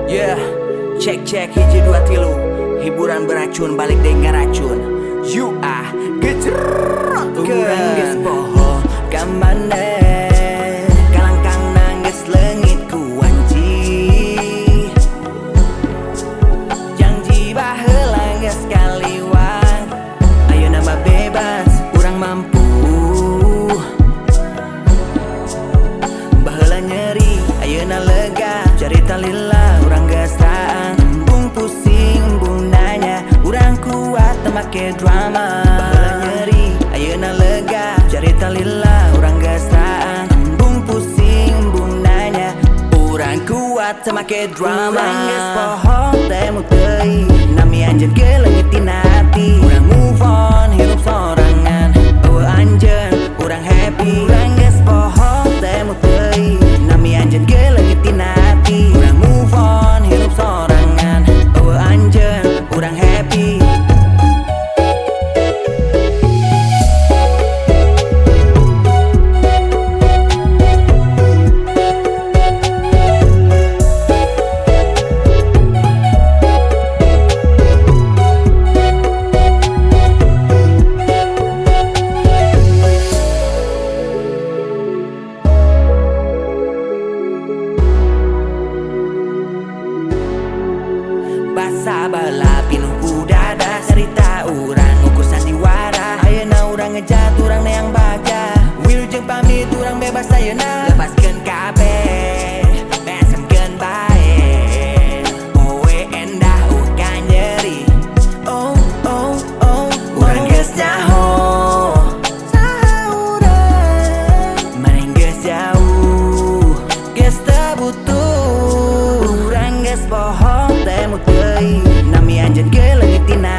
Yeah, cek hiji dua tilu. Hiburan beracun balik dengan racun. You are gejrot. Urang geus poho kamane. Kalangkang nangis leungit ku wanci. Janji baheula geus kaliwat. Ayeuna mah bebas, urang mampu. Baheula nyeri, ayeuna lega. Carita lila, urang geus raan. Embung pusing, embung nanya, urang kuat teu make drama. Baheula nyeri, ayeuna lega. Carita lila, urang geus raan. Embung pusing, embung nanya, urang kuat teu make drama. Urang geus poho temu teuing, nami anjeun ke leungit tina hati. Urang move on, hirup sorangan. Eueuh anjeun, urang happy. Urang geus poho temu teuing, nami anjeun ke leungit tina hati. Urang move on, hirup sorangan. Eueuh anjeun, urang happy. Basa bala pinuh ku dada. Cerita urang ukur sandiwara. Ayeuna urang ngejat, urang neang baja. Wilujeng pamit, urang bebas ayeuna. Lepaskeun kabeh, beasemkeun bae. Owe endah uka nyeri. Oh oh oh, urang geus nyaho. Saha urang maneh geus jauh, geus teu butuh. Urang geus poho temu teuing, nami anjeun ke leungit tina